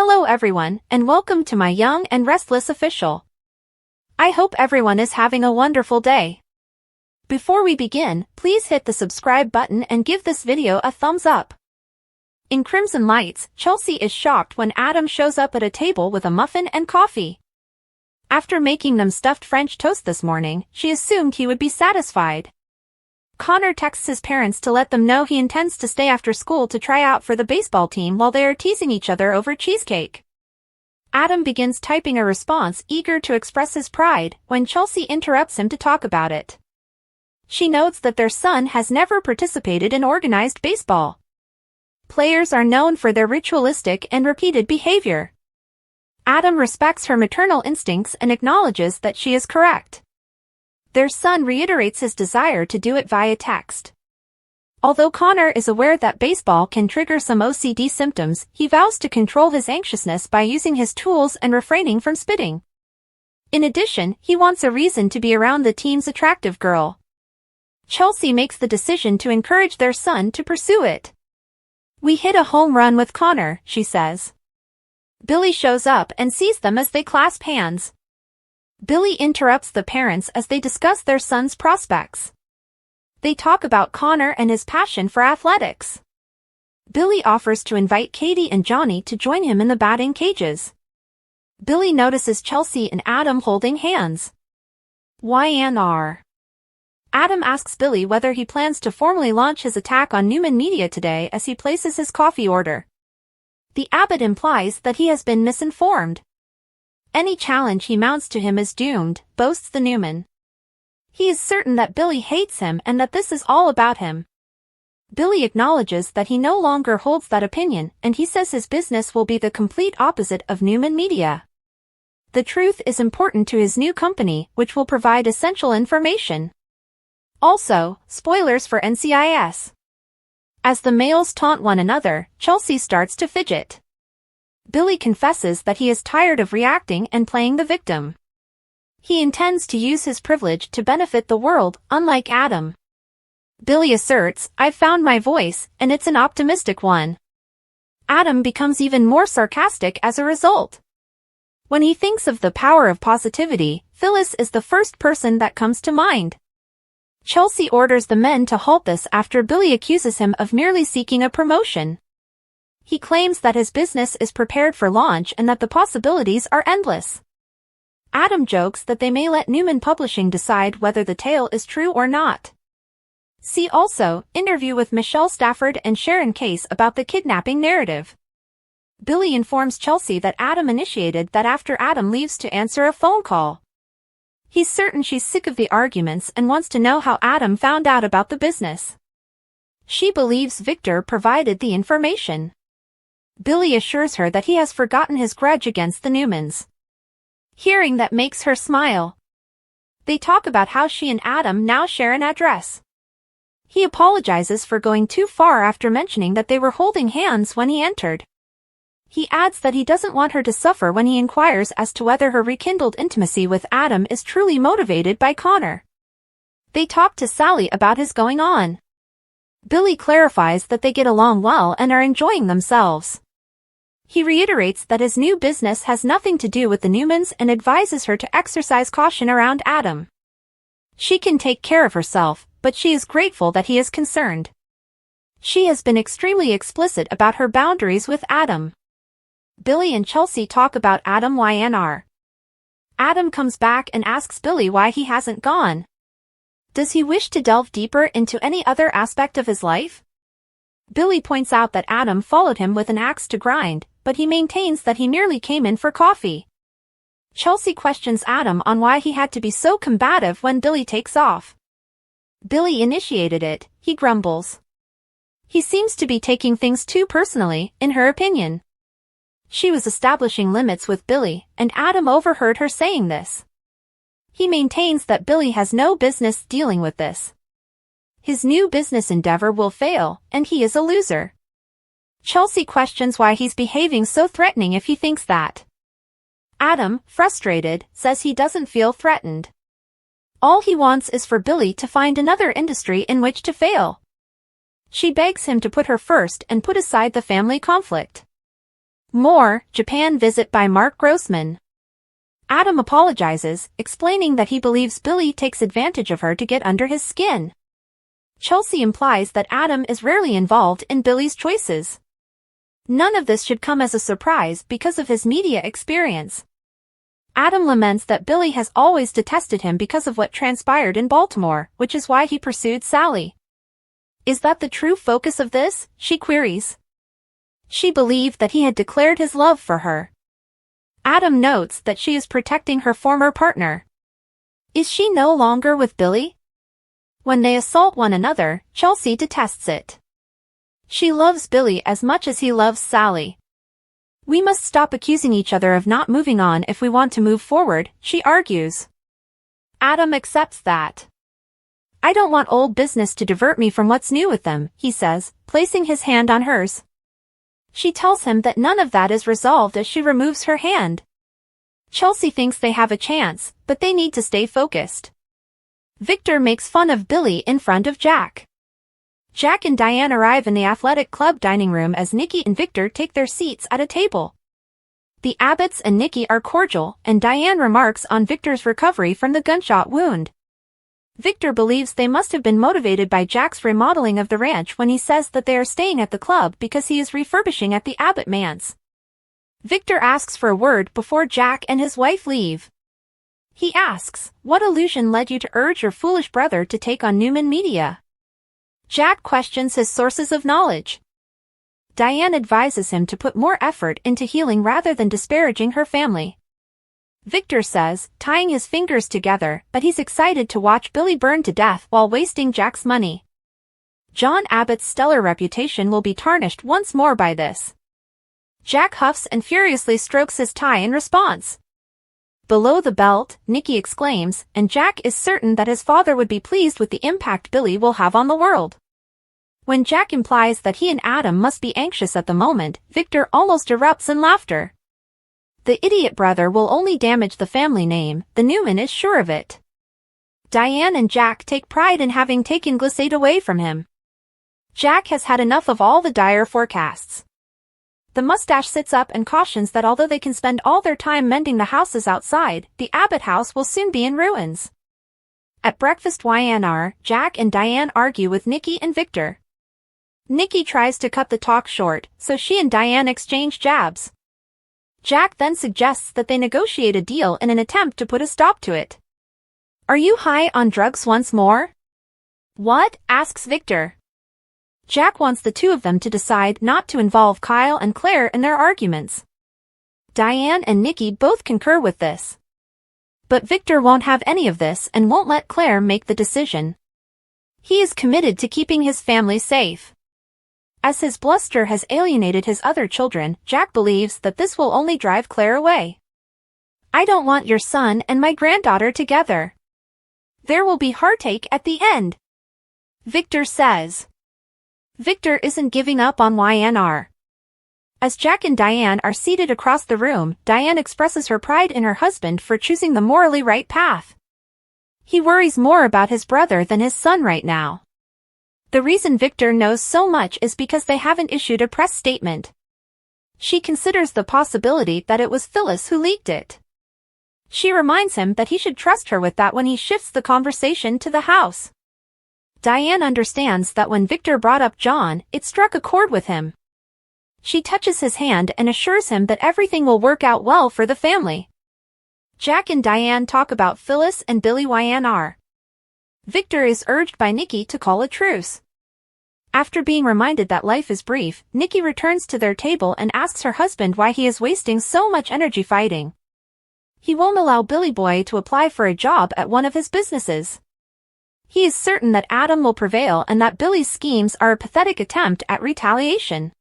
Hello everyone, and welcome to my young and restless official. I hope everyone is having a wonderful day. Before we begin, please hit the subscribe button and give this video a thumbs up. In Crimson Lights, Chelsea is shocked when Adam shows up at a table with a muffin and coffee. After making them stuffed French toast this morning, she assumed he would be satisfied. Connor texts his parents to let them know he intends to stay after school to try out for the baseball team while they are teasing each other over cheesecake. Adam begins typing a response, eager to express his pride, when Chelsea interrupts him to talk about it. She notes that their son has never participated in organized baseball. Players are known for their ritualistic and repeated behavior. Adam respects her maternal instincts and acknowledges that she is correct. Their son reiterates his desire to do it via text. Although Connor is aware that baseball can trigger some OCD symptoms, he vows to control his anxiousness by using his tools and refraining from spitting. In addition, he wants a reason to be around the team's attractive girl. Chelsea makes the decision to encourage their son to pursue it. "We hit a home run with Connor," she says. Billy shows up and sees them as they clasp hands. Billy interrupts the parents as they discuss their son's prospects. They talk about Connor and his passion for athletics. Billy offers to invite Katie and Johnny to join him in the batting cages. Billy notices Chelsea and Adam holding hands. YNR. Adam asks Billy whether he plans to formally launch his attack on Newman Media today as he places his coffee order. The abbot implies that he has been misinformed. Any challenge he mounts to him is doomed, boasts the Newman. He is certain that Billy hates him and that this is all about him. Billy acknowledges that he no longer holds that opinion, and he says his business will be the complete opposite of Newman Media. The truth is important to his new company, which will provide essential information. Also, spoilers for NCIS. As the males taunt one another, Chelsea starts to fidget. Billy confesses that he is tired of reacting and playing the victim. He intends to use his privilege to benefit the world, unlike Adam. Billy asserts, "I've found my voice, and it's an optimistic one." Adam becomes even more sarcastic as a result. When he thinks of the power of positivity, Phyllis is the first person that comes to mind. Chelsea orders the men to halt this after Billy accuses him of merely seeking a promotion. He claims that his business is prepared for launch and that the possibilities are endless. Adam jokes that they may let Newman Publishing decide whether the tale is true or not. See also, interview with Michelle Stafford and Sharon Case about the kidnapping narrative. Billy informs Chelsea that Adam initiated that after Adam leaves to answer a phone call. He's certain she's sick of the arguments and wants to know how Adam found out about the business. She believes Victor provided the information. Billy assures her that he has forgotten his grudge against the Newmans. Hearing that makes her smile. They talk about how she and Adam now share an address. He apologizes for going too far after mentioning that they were holding hands when he entered. He adds that he doesn't want her to suffer when he inquires as to whether her rekindled intimacy with Adam is truly motivated by Connor. They talk to Sally about his going on. Billy clarifies that they get along well and are enjoying themselves. He reiterates that his new business has nothing to do with the Newmans and advises her to exercise caution around Adam. She can take care of herself, but she is grateful that he is concerned. She has been extremely explicit about her boundaries with Adam. Billy and Chelsea talk about Adam YNR. Adam comes back and asks Billy why he hasn't gone. Does he wish to delve deeper into any other aspect of his life? Billy points out that Adam followed him with an axe to grind, but he maintains that he merely came in for coffee. Chelsea questions Adam on why he had to be so combative when Billy takes off. Billy initiated it, he grumbles. He seems to be taking things too personally, in her opinion. She was establishing limits with Billy, and Adam overheard her saying this. He maintains that Billy has no business dealing with this. His new business endeavor will fail, and he is a loser. Chelsea questions why he's behaving so threatening if he thinks that. Adam, frustrated, says he doesn't feel threatened. All he wants is for Billy to find another industry in which to fail. She begs him to put her first and put aside the family conflict. More, Japan visit by Mark Grossman. Adam apologizes, explaining that he believes Billy takes advantage of her to get under his skin. Chelsea implies that Adam is rarely involved in Billy's choices. None of this should come as a surprise because of his media experience. Adam laments that Billy has always detested him because of what transpired in Baltimore, which is why he pursued Sally. Is that the true focus of this? She queries. She believed that he had declared his love for her. Adam notes that she is protecting her former partner. Is she no longer with Billy? When they assault one another, Chelsea detests it. She loves Billy as much as he loves Sally. We must stop accusing each other of not moving on if we want to move forward, she argues. Adam accepts that. I don't want old business to divert me from what's new with them, he says, placing his hand on hers. She tells him that none of that is resolved as she removes her hand. Chelsea thinks they have a chance, but they need to stay focused. Victor makes fun of Billy in front of Jack. Jack and Diane arrive in the athletic club dining room as Nikki and Victor take their seats at a table. The Abbotts and Nikki are cordial, and Diane remarks on Victor's recovery from the gunshot wound. Victor believes they must have been motivated by Jack's remodeling of the ranch when he says that they are staying at the club because he is refurbishing at the Abbott manse. Victor asks for a word before Jack and his wife leave. He asks, "What illusion led you to urge your foolish brother to take on Newman Media?" Jack questions his sources of knowledge. Diane advises him to put more effort into healing rather than disparaging her family. Victor says, tying his fingers together, that he's excited to watch Billy burn to death while wasting Jack's money. John Abbott's stellar reputation will be tarnished once more by this. Jack huffs and furiously strokes his tie in response. Below the belt, Nikki exclaims, and Jack is certain that his father would be pleased with the impact Billy will have on the world. When Jack implies that he and Adam must be anxious at the moment, Victor almost erupts in laughter. The idiot brother will only damage the family name, the Newman is sure of it. Diane and Jack take pride in having taken Glissade away from him. Jack has had enough of all the dire forecasts. The mustache sits up and cautions that although they can spend all their time mending the houses outside, the Abbott house will soon be in ruins. At breakfast Jack and Diane argue with Nikki and Victor. Nikki tries to cut the talk short, so she and Diane exchange jabs. Jack then suggests that they negotiate a deal in an attempt to put a stop to it. "Are you high on drugs once more?" "What?" asks Victor. Jack wants the two of them to decide not to involve Kyle and Claire in their arguments. Diane and Nikki both concur with this. But Victor won't have any of this and won't let Claire make the decision. He is committed to keeping his family safe. As his bluster has alienated his other children, Jack believes that this will only drive Claire away. "I don't want your son and my granddaughter together. There will be heartache at the end," Victor says. Victor isn't giving up on YNR. As Jack and Diane are seated across the room, Diane expresses her pride in her husband for choosing the morally right path. He worries more about his brother than his son right now. The reason Victor knows so much is because they haven't issued a press statement. She considers the possibility that it was Phyllis who leaked it. She reminds him that he should trust her with that when he shifts the conversation to the house. Diane understands that when Victor brought up John, it struck a chord with him. She touches his hand and assures him that everything will work out well for the family. Jack and Diane talk about Phyllis and Billy YNR. Victor is urged by Nikki to call a truce. After being reminded that life is brief, Nikki returns to their table and asks her husband why he is wasting so much energy fighting. He won't allow Billy Boy to apply for a job at one of his businesses. He is certain that Adam will prevail and that Billy's schemes are a pathetic attempt at retaliation.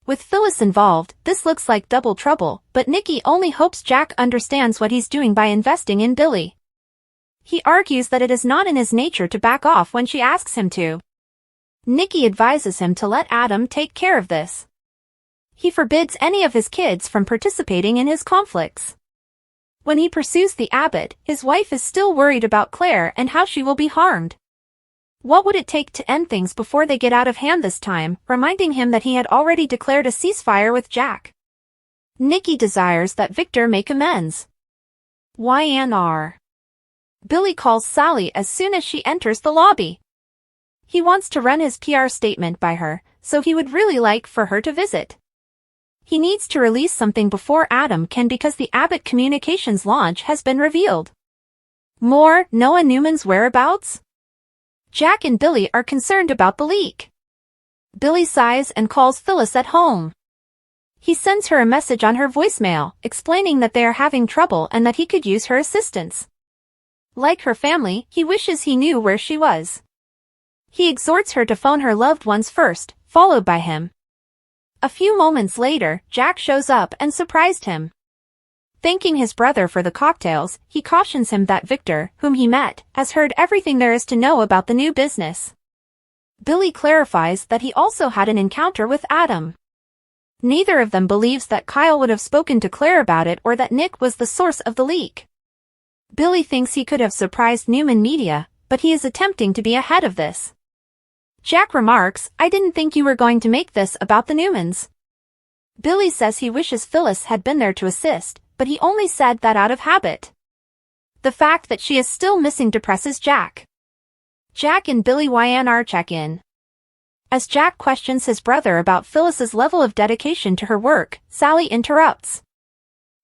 With Phyllis involved, this looks like double trouble, but Nikki only hopes Jack understands what he's doing by investing in Billy. He argues that it is not in his nature to back off when she asks him to. Nikki advises him to let Adam take care of this. He forbids any of his kids from participating in his conflicts. When he pursues the Abbott, his wife is still worried about Claire and how she will be harmed. What would it take to end things before they get out of hand this time, reminding him that he had already declared a ceasefire with Jack. Nikki desires that Victor make amends. YNR. Billy calls Sally as soon as she enters the lobby. He wants to run his PR statement by her, so he would really like for her to visit. He needs to release something before Adam can because the Abbott Communications launch has been revealed. More, Noah Newman's whereabouts? Jack and Billy are concerned about the leak. Billy sighs and calls Phyllis at home. He sends her a message on her voicemail, explaining that they are having trouble and that he could use her assistance. Like her family, he wishes he knew where she was. He exhorts her to phone her loved ones first, followed by him. A few moments later, Jack shows up and surprised him. Thanking his brother for the cocktails, he cautions him that Victor, whom he met, has heard everything there is to know about the new business. Billy clarifies that he also had an encounter with Adam. Neither of them believes that Kyle would have spoken to Claire about it or that Nick was the source of the leak. Billy thinks he could have surprised Newman Media, but he is attempting to be ahead of this. Jack remarks, "I didn't think you were going to make this about the Newmans." Billy says he wishes Phyllis had been there to assist, but he only said that out of habit. The fact that she is still missing depresses Jack. Jack and Billy YNR check in. As Jack questions his brother about Phyllis's level of dedication to her work, Sally interrupts.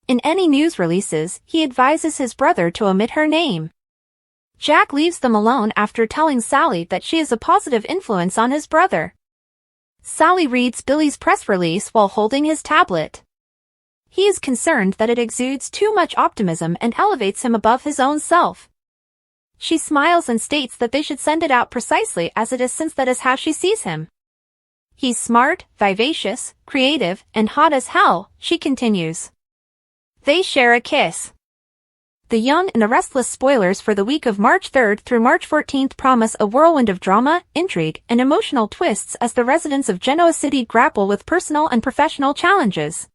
In any news releases, he advises his brother to omit her name. Jack leaves them alone after telling Sally that she is a positive influence on his brother. Sally reads Billy's press release while holding his tablet. He is concerned that it exudes too much optimism and elevates him above his own self. She smiles and states that they should send it out precisely as it is since that is how she sees him. He's smart, vivacious, creative, and hot as hell, she continues. They share a kiss. The Young and the Restless spoilers for the week of March 3rd through March 14th promise a whirlwind of drama, intrigue, and emotional twists as the residents of Genoa City grapple with personal and professional challenges.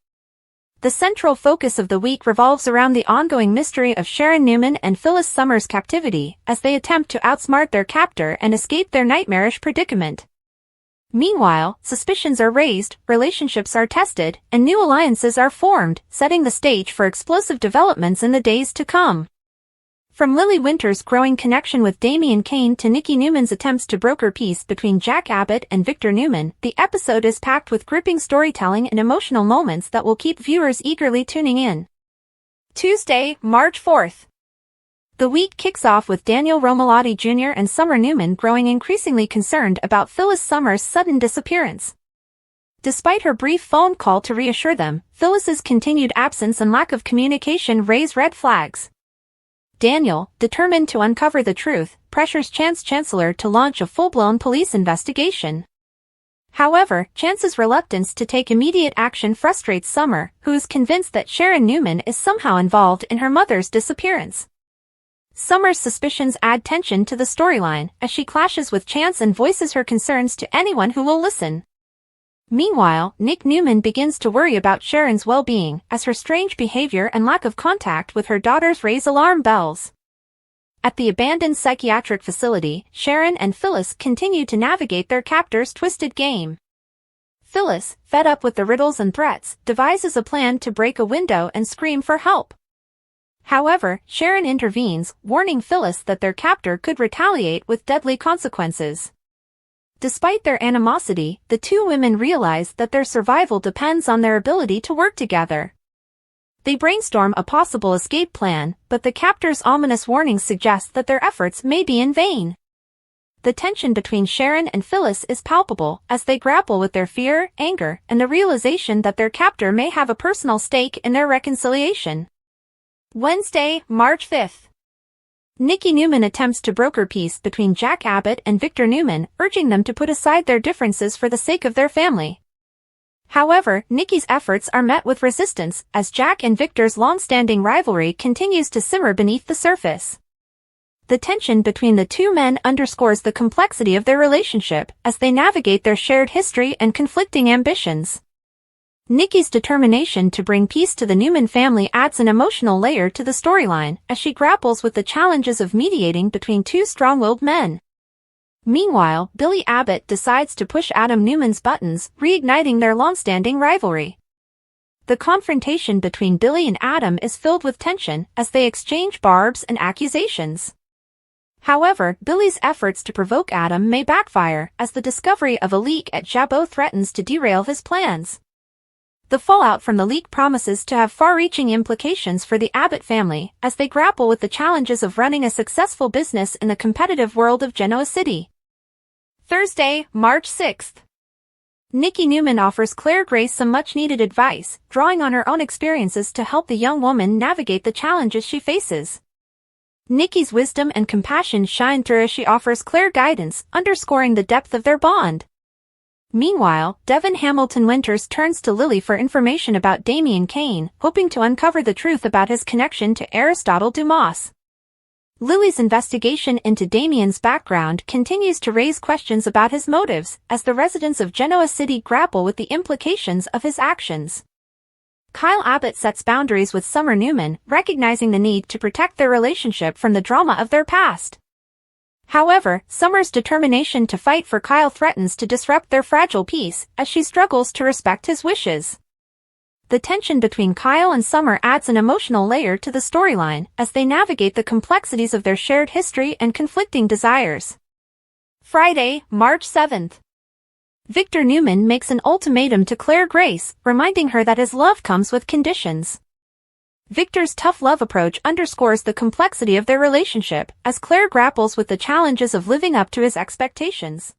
The central focus of the week revolves around the ongoing mystery of Sharon Newman and Phyllis Summers' captivity as they attempt to outsmart their captor and escape their nightmarish predicament. Meanwhile, suspicions are raised, relationships are tested, and new alliances are formed, setting the stage for explosive developments in the days to come. From Lily Winter's growing connection with Damian Kane to Nikki Newman's attempts to broker peace between Jack Abbott and Victor Newman, the episode is packed with gripping storytelling and emotional moments that will keep viewers eagerly tuning in. Tuesday, March 4th. The week kicks off with Daniel Romalotti Jr. and Summer Newman growing increasingly concerned about Phyllis Summers' sudden disappearance. Despite her brief phone call to reassure them, Phyllis's continued absence and lack of communication raise red flags. Daniel, determined to uncover the truth, pressures Chance Chancellor to launch a full-blown police investigation. However, Chance's reluctance to take immediate action frustrates Summer, who is convinced that Sharon Newman is somehow involved in her mother's disappearance. Summer's suspicions add tension to the storyline, as she clashes with Chance and voices her concerns to anyone who will listen. Meanwhile, Nick Newman begins to worry about Sharon's well-being, as her strange behavior and lack of contact with her daughters raise alarm bells. At the abandoned psychiatric facility, Sharon and Phyllis continue to navigate their captor's twisted game. Phyllis, fed up with the riddles and threats, devises a plan to break a window and scream for help. However, Sharon intervenes, warning Phyllis that their captor could retaliate with deadly consequences. Despite their animosity, the two women realize that their survival depends on their ability to work together. They brainstorm a possible escape plan, but the captor's ominous warning suggests that their efforts may be in vain. The tension between Sharon and Phyllis is palpable as they grapple with their fear, anger, and the realization that their captor may have a personal stake in their reconciliation. Wednesday, March 5th. Nikki Newman attempts to broker peace between Jack Abbott and Victor Newman, urging them to put aside their differences for the sake of their family. However, Nikki's efforts are met with resistance, as Jack and Victor's long-standing rivalry continues to simmer beneath the surface. The tension between the two men underscores the complexity of their relationship as they navigate their shared history and conflicting ambitions. Nikki's determination to bring peace to the Newman family adds an emotional layer to the storyline as she grapples with the challenges of mediating between two strong-willed men. Meanwhile, Billy Abbott decides to push Adam Newman's buttons, reigniting their long-standing rivalry. The confrontation between Billy and Adam is filled with tension as they exchange barbs and accusations. However, Billy's efforts to provoke Adam may backfire as the discovery of a leak at Jabot threatens to derail his plans. The fallout from the leak promises to have far-reaching implications for the Abbott family as they grapple with the challenges of running a successful business in the competitive world of Genoa City. Thursday, March 6th. Nikki Newman offers Claire Grace some much-needed advice, drawing on her own experiences to help the young woman navigate the challenges she faces. Nikki's wisdom and compassion shine through as she offers Claire guidance, underscoring the depth of their bond. Meanwhile, Devin Hamilton Winters turns to Lily for information about Damien Kane, hoping to uncover the truth about his connection to Aristotle Dumas. Lily's investigation into Damien's background continues to raise questions about his motives, as the residents of Genoa City grapple with the implications of his actions. Kyle Abbott sets boundaries with Summer Newman, recognizing the need to protect their relationship from the drama of their past. However, Summer's determination to fight for Kyle threatens to disrupt their fragile peace, as she struggles to respect his wishes. The tension between Kyle and Summer adds an emotional layer to the storyline, as they navigate the complexities of their shared history and conflicting desires. Friday, March 7th. Victor Newman makes an ultimatum to Claire Grace, reminding her that his love comes with conditions. Victor's tough love approach underscores the complexity of their relationship, as Claire grapples with the challenges of living up to his expectations.